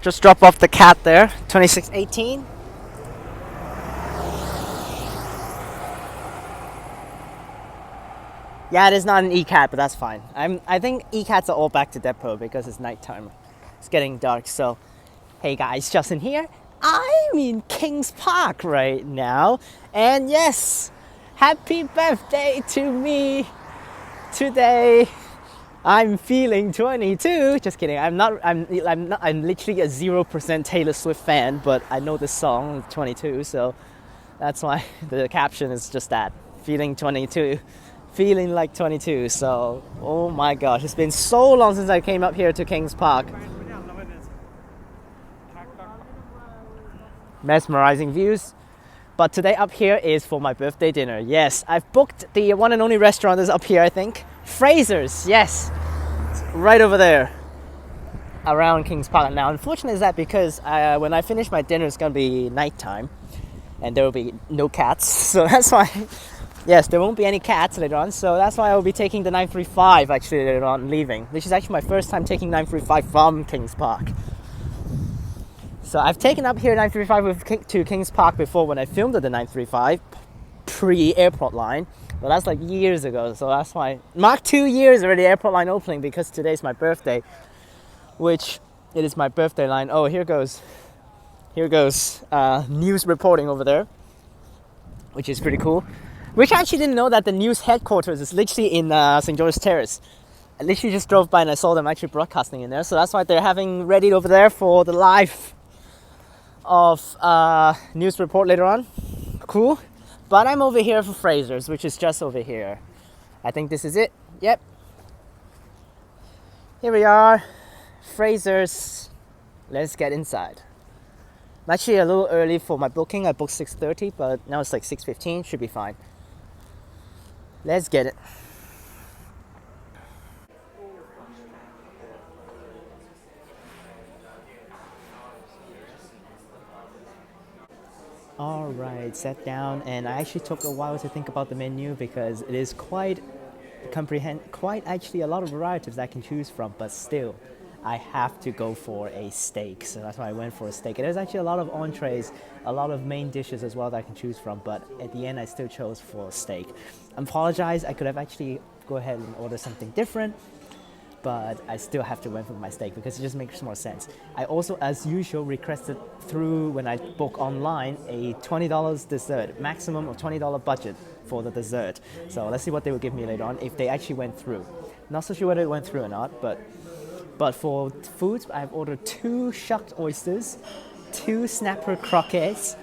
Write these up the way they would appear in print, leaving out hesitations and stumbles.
Just drop off the cat there, 2618. Yeah, it is not an e-cat, but that's fine. I think e-cats are all back to depot because it's nighttime. It's getting dark, so hey guys, Justin here. I'm in Kings Park right now, and yes, happy birthday to me today. I'm feeling 22. Just kidding. I'm not. I'm literally a 0% Taylor Swift fan, but I know this song 22, so that's why the caption is just that. Feeling 22, feeling like 22. So, oh my gosh, it's been so long since I came up here to Kings Park. Mesmerizing views. But today up here is for my birthday dinner. Yes, I've booked the one and only restaurant that's up here, I think. Fraser's, yes. It's right over there. Around Kings Park. Now, unfortunately is that because when I finish my dinner, it's going to be nighttime. And there will be no cats. So that's why, yes, there won't be any cats later on. So that's why I will be taking the 935 actually later on, leaving. Which is actually my first time taking 935 from Kings Park. So I've taken up here 935 to Kings Park before when I filmed the 935 pre-airport line. But that's like years ago, so that's why. Mark 2 years already airport line opening because today's my birthday. Which, it is my birthday line. Oh, here goes news reporting over there. Which is pretty cool. Which I actually didn't know that the news headquarters is literally in St. George's Terrace. I literally just drove by and I saw them actually broadcasting in there. So that's why they're having ready over there for the live of news report later on. Cool. But I'm over here for Fraser's, which is just over here. I think this is it. Yep. Here we are. Fraser's. Let's get inside. I'm actually a little early for my booking. I booked 6:30, but now it's like 6:15. Should be fine. Let's get it. Alright, sat down, and I actually took a while to think about the menu because it is quite actually a lot of varieties I can choose from, but still I have to go for a steak, so that's why I went for a steak. And there's actually a lot of entrees, a lot of main dishes as well that I can choose from, but at the end I still chose for steak. I apologize, I could have actually go ahead and order something different, but I still have to went for my steak because it just makes more sense. I also, as usual, requested through when I book online a $20 dessert, maximum of $20 budget for the dessert. So let's see what they will give me later on if they actually went through. Not so sure whether it went through or not, but for foods, I've ordered 2 shucked oysters, 2 snapper croquettes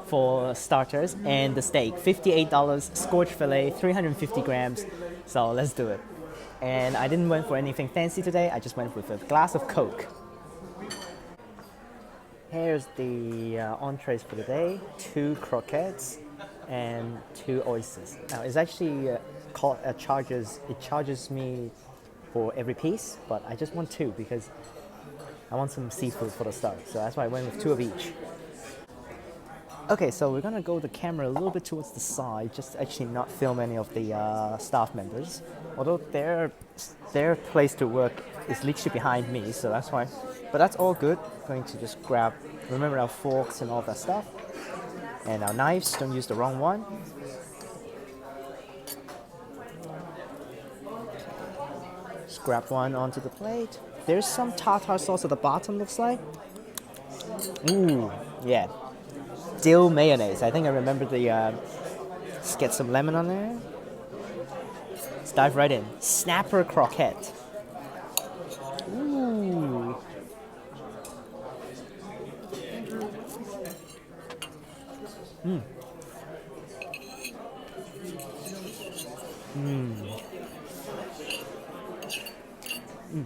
for starters, and the steak, $58, scorched fillet, 350 grams. So let's do it. And I didn't went for anything fancy today. I just went with a glass of Coke. Here's the entrees for the day: 2 croquettes and 2 oysters. Now it's actually it charges me for every piece, but I just want 2 because I want some seafood for the start. So that's why I went with 2 of each. Okay, so we're gonna go the camera a little bit towards the side, just to actually not film any of the staff members. Although their place to work is literally behind me, so that's why. But that's all good. Going to just remember our forks and all that stuff, and our knives. Don't use the wrong one. Just grab one onto the plate. There's some tartar sauce at the bottom. Looks like. Ooh, yeah. Dill mayonnaise. I think I remember let's get some lemon on there. Let's dive right in. Snapper croquette. Ooh. Mmm. Mmm. Mmm.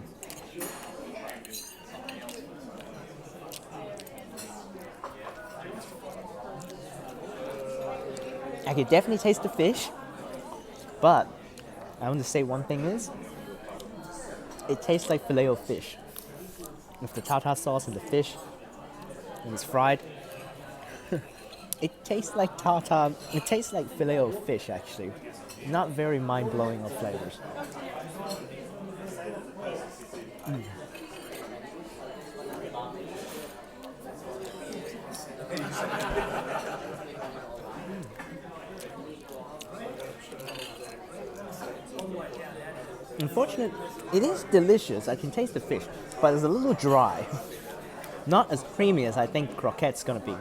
I could definitely taste the fish, but I want to say one thing is, it tastes like filet-o-fish with the tartar sauce and the fish when it's fried. It tastes like tartar. It tastes like filet-o-fish actually. Not very mind-blowing of flavors. Mm. Unfortunate, it is delicious. I can taste the fish, but it's a little dry. Not as creamy as I think croquette's gonna be.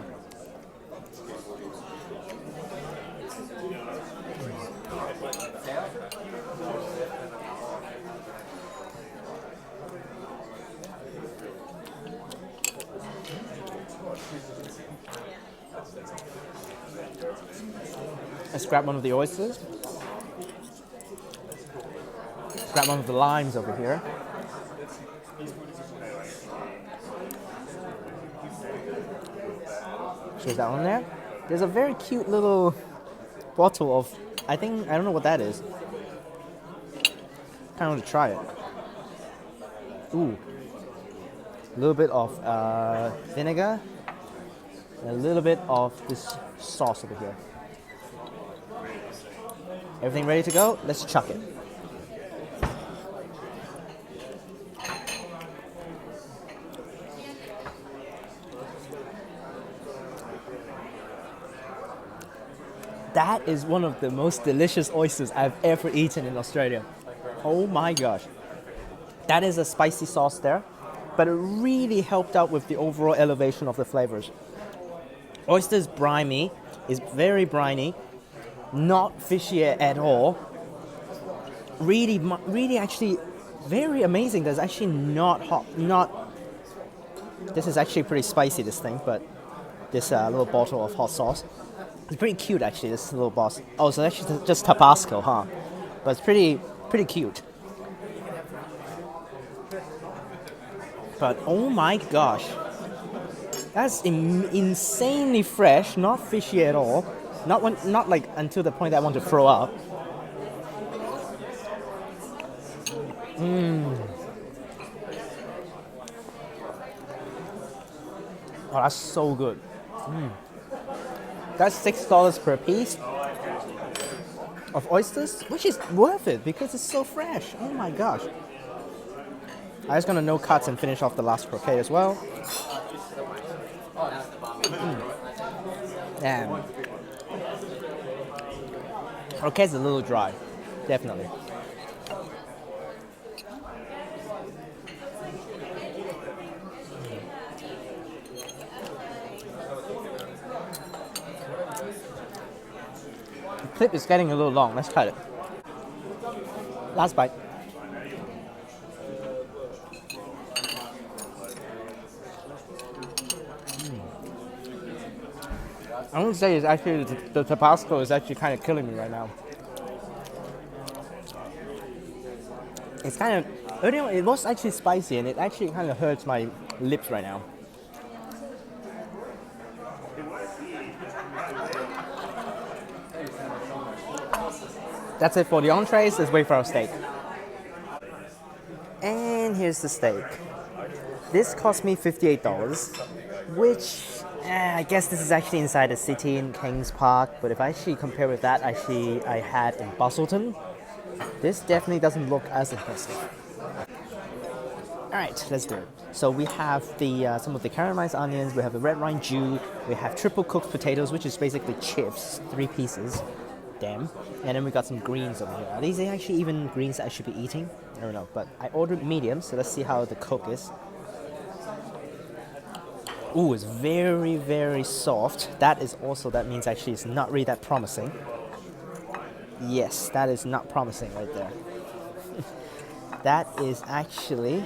Let's grab one of the oysters. Grab one of the limes over here. There's that one there. There's a very cute little bottle of, I don't know what that is. Kind of want to try it. Ooh. A little bit of vinegar. And a little bit of this sauce over here. Everything ready to go? Let's chuck it. That is one of the most delicious oysters I've ever eaten in Australia. Oh my gosh. That is a spicy sauce there, but it really helped out with the overall elevation of the flavors. Oysters briny, is very briny, not fishy at all. Really actually very amazing. There's actually not hot, this is actually pretty spicy, this thing, but this little bottle of hot sauce. It's pretty cute actually, this little boss. Oh, so it's actually just tabasco, huh? But it's pretty cute. But oh my gosh. That's insanely fresh, not fishy at all. Not like until the point that I want to throw up. Oh, that's so good. That's $6 per piece of oysters, which is worth it because it's so fresh. Oh my gosh. I'm just gonna no cuts and finish off the last croquette as well. Damn. Croquette's a little dry, definitely. The clip is getting a little long. Let's cut it. Last bite. I would say it's actually the tabasco is actually kind of killing me right now. It's kind of earlier it was actually spicy and it actually kind of hurts my lips right now. That's it for the entrees. Let's wait for our steak. And here's the steak. This cost me $58, which I guess this is actually inside the city in Kings Park, but if I actually compare with that I had in Busselton, this definitely doesn't look as impressive. Alright, let's do it. So we have the some of the caramelized onions, we have the red wine jus, we have triple cooked potatoes, which is basically chips, 3 pieces. Damn. And then we got some greens over here. Are these actually even greens that I should be eating? I don't know, but I ordered medium, so let's see how the cook is. Ooh, it's very, very soft. That means actually it's not really that promising. Yes, that is not promising right there. That is actually,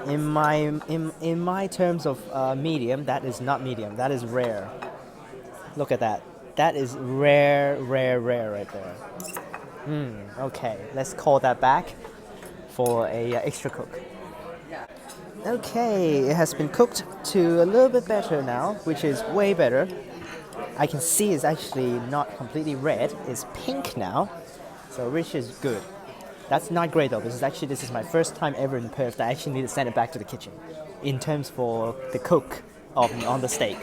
in my terms of medium, that is not medium. That is rare. Look at that. That is rare right there. Okay, let's call that back for a extra cook. Okay, it has been cooked to a little bit better now, which is way better. I can see it's actually not completely red, it's pink now, so which is good. That's not great though, because this is my first time ever in Perth that I actually need to send it back to the kitchen in terms for the cook on the steak.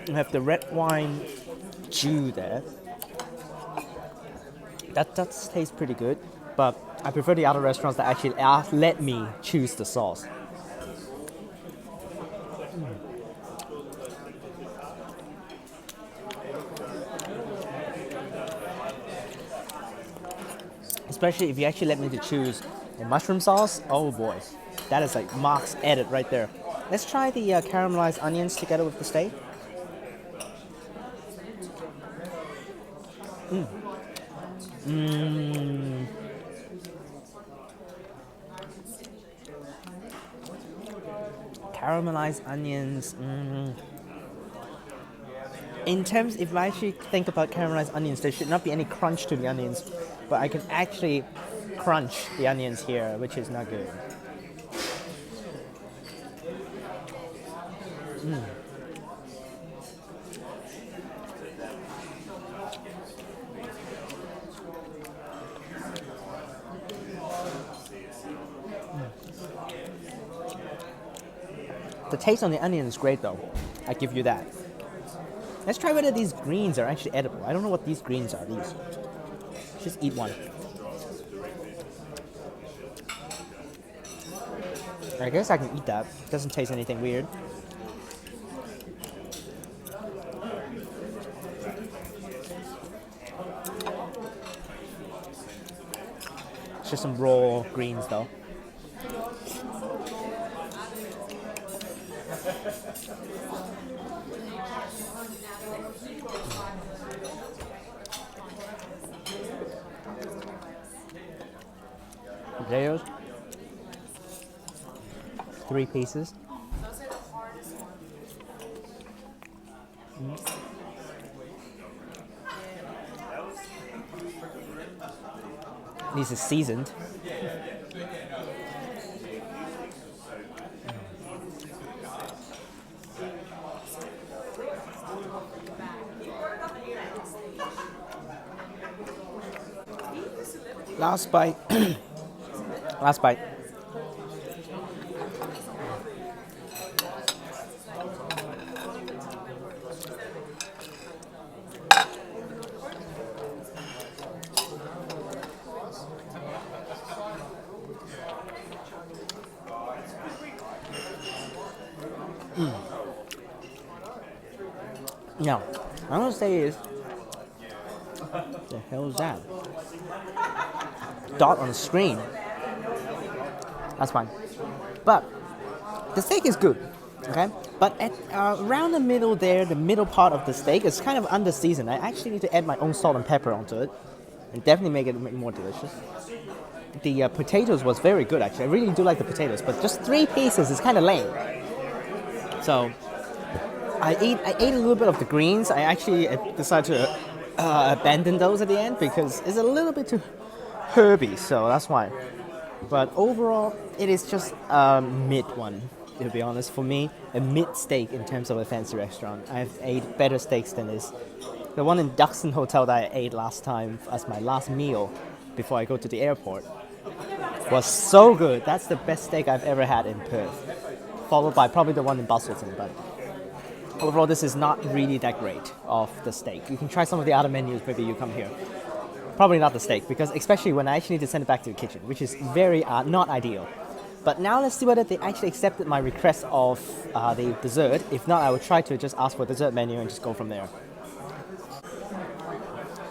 We have the red wine jus there. That does taste pretty good, but I prefer the other restaurants that actually let me choose the sauce. Especially if you actually let me to choose a mushroom sauce. Oh boy, that is like Mark's edit right there. Let's try the caramelized onions together with the steak. Caramelized onions. In terms, if I actually think about caramelized onions, there should not be any crunch to the onions, but I can actually crunch the onions here, which is not good. The taste on the onion is great though, I give you that. Let's try whether these greens are actually edible. I don't know what these greens are, these. Just eat one. I guess I can eat that. Doesn't taste anything weird. It's just some raw greens though. Potatoes. 3 pieces. These are seasoned. Last bite. Last bite. Now, I'm gonna say is, what the hell is that? Dot on the screen. That's fine. But the steak is good, okay? But at around the middle there, the middle part of the steak is kind of under seasoned. I actually need to add my own salt and pepper onto it, and definitely make it more delicious. The potatoes was very good actually. I really do like the potatoes, but just 3 pieces is kind of lame. So I ate a little bit of the greens. I actually decided to abandon those at the end because it's a little bit too herby, so that's why. But overall, it is just a mid one, to be honest. For me, a mid steak in terms of a fancy restaurant. I've ate better steaks than this. The one in Duxton Hotel that I ate last time as my last meal before I go to the airport was so good. That's the best steak I've ever had in Perth, followed by probably the one in Busselton. But overall, this is not really that great of the steak. You can try some of the other menus, maybe you come here. Probably not the steak, because especially when I actually need to send it back to the kitchen, which is very not ideal. But now let's see whether they actually accepted my request of the dessert. If not, I would try to just ask for a dessert menu and just go from there.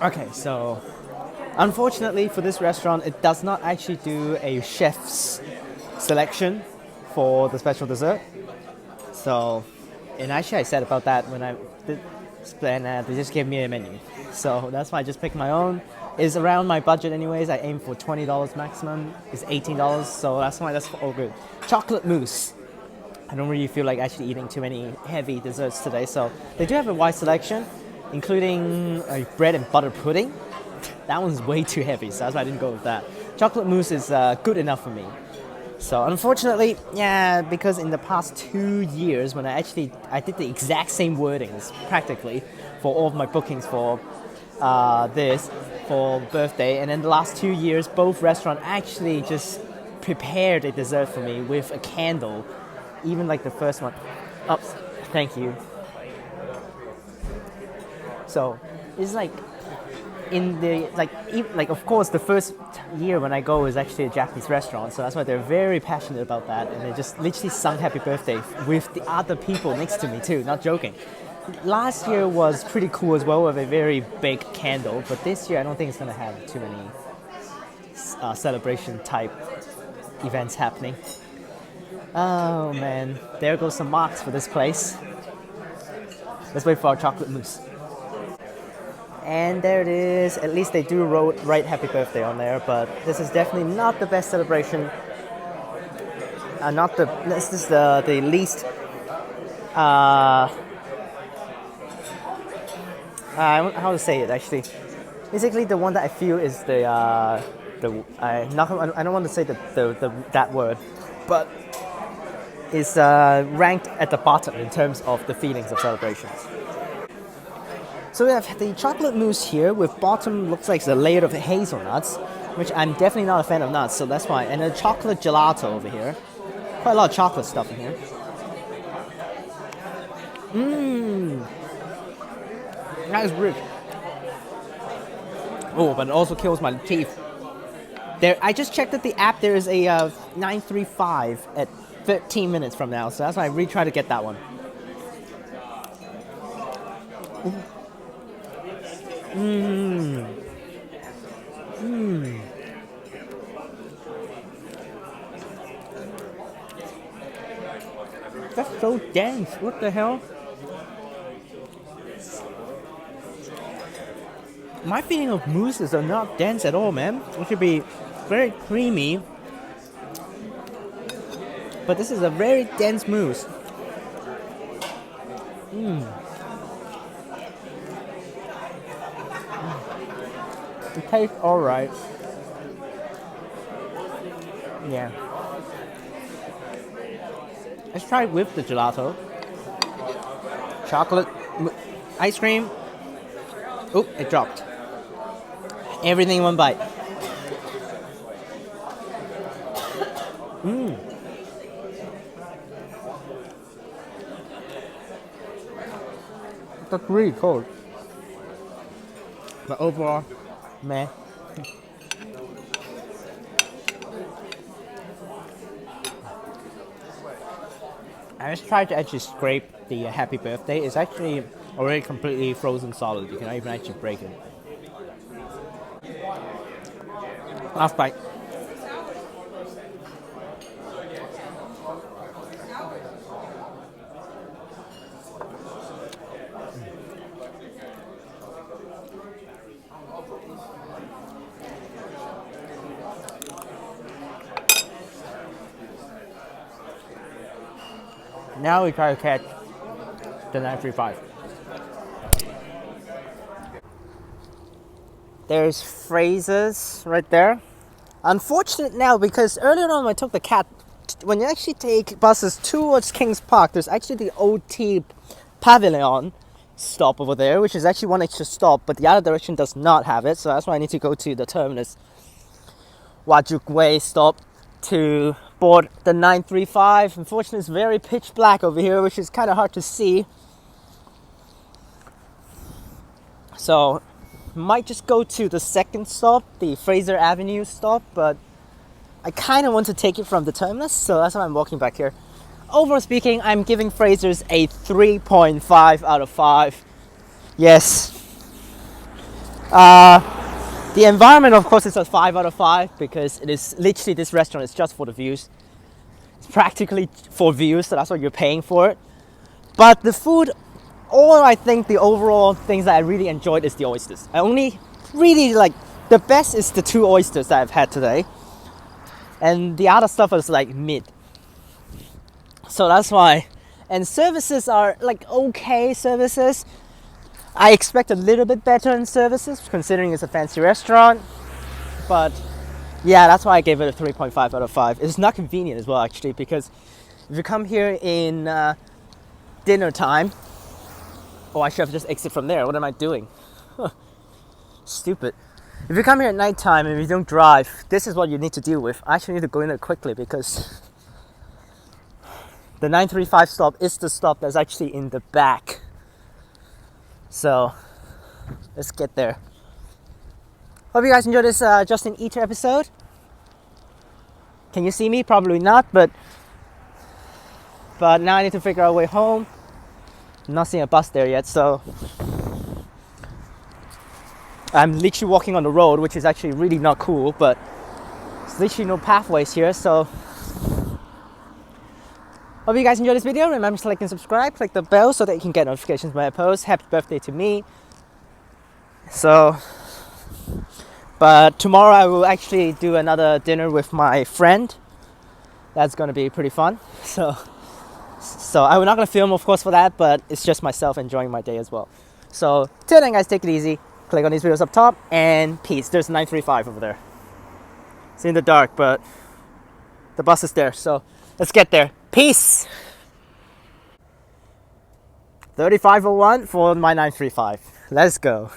Okay, so unfortunately for this restaurant, it does not actually do a chef's selection for the special dessert. So, and actually I said about that when I did plan, they just gave me a menu. So that's why I just picked my own. It's around my budget anyways. I aim for $20 maximum. It's $18, so that's why that's all good. Chocolate mousse. I don't really feel like actually eating too many heavy desserts today, so they do have a wide selection, including a bread and butter pudding. That one's way too heavy, so that's why I didn't go with that. Chocolate mousse is good enough for me. So unfortunately, yeah, because in the past 2 years, when I did the exact same wordings practically for all of my bookings for this for birthday, and then the last 2 years, both restaurants actually just prepared a dessert for me with a candle. Even like the first one. Oh, thank you. So it's like in the like of course the first year when I go is actually a Japanese restaurant, so that's why they're very passionate about that, and they just literally sung happy birthday with the other people next to me too, not joking. Last year was pretty cool as well with a very big candle, but this year I don't think it's gonna have too many celebration type events happening. Oh man, there goes some marks for this place. Let's wait for our chocolate mousse. And there it is. At least they do write happy birthday on there, but this is definitely not the best celebration. This is the least how to say it actually. Basically, the one that I feel is I don't want to say that word, but is ranked at the bottom in terms of the feelings of celebrations. So we have the chocolate mousse here with bottom looks like it's a layer of hazelnuts, which I'm definitely not a fan of nuts, so that's why. And a chocolate gelato over here. Quite a lot of chocolate stuff in here. That is rich. Oh, but it also kills my teeth. There, I just checked at the app. There is a 935 at 13 minutes from now, so that's why I really try to get that one. That's so dense. What the hell? My feeling of mousses are not dense at all, man. It should be very creamy. But this is a very dense mousse. It tastes alright. Yeah. Let's try it with the gelato. Chocolate, ice cream. Oh, it dropped. Everything in one bite. That's really cold. But overall, meh. I just tried to actually scrape the happy birthday. It's actually already completely frozen solid. You cannot even actually break it. Last bite. Now we try to catch the 935. There's Fraser's right there. Unfortunate now because earlier on when I took the cat, when you actually take buses towards Kings Park, there's actually the OT Pavilion stop over there, which is actually one extra stop, but the other direction does not have it, so that's why I need to go to the terminus Wajuk Way stop to board the 935. Unfortunately, it's very pitch black over here, which is kind of hard to see. So, might just go to the second stop, the Fraser Avenue stop, but I kind of want to take it from the terminus, so that's why I'm walking back here. Overall speaking, I'm giving Fraser's a 3.5 out of 5. Yes. The environment, of course, is a 5 out of 5 because it is literally, this restaurant is just for the views. It's practically for views, so that's what you're paying for it. But the food, I think the overall things that I really enjoyed is the oysters. I only really like, the best is the 2 oysters that I've had today. And the other stuff is like mid. So that's why. And services are like okay services. I expect a little bit better in services considering it's a fancy restaurant. But yeah, that's why I gave it a 3.5 out of 5. It's not convenient as well actually, because if you come here in dinner time, I should have just exited from there. What am I doing? Stupid. If you come here at night time and you don't drive, this is what you need to deal with. I actually need to go in there quickly because the 935 stop is the stop that's actually in the back. So, let's get there. Hope you guys enjoyed this Justineater episode. Can you see me? Probably not, but now I need to figure out a way home. I'm not seeing a bus there yet, so I'm literally walking on the road, which is actually really not cool, but literally no pathways here, so hope you guys enjoyed this video. Remember to like and subscribe, click the bell so that you can get notifications when I post. Happy birthday to me. So, but tomorrow I will actually do another dinner with my friend. That's gonna be pretty fun. So I'm not gonna film, of course, for that, but it's just myself enjoying my day as well. So till then, guys, take it easy. Click on these videos up top, and peace. There's 935 over there. It's in the dark, but the bus is there. So let's get there. Peace. 3501 for my 935. Let's go.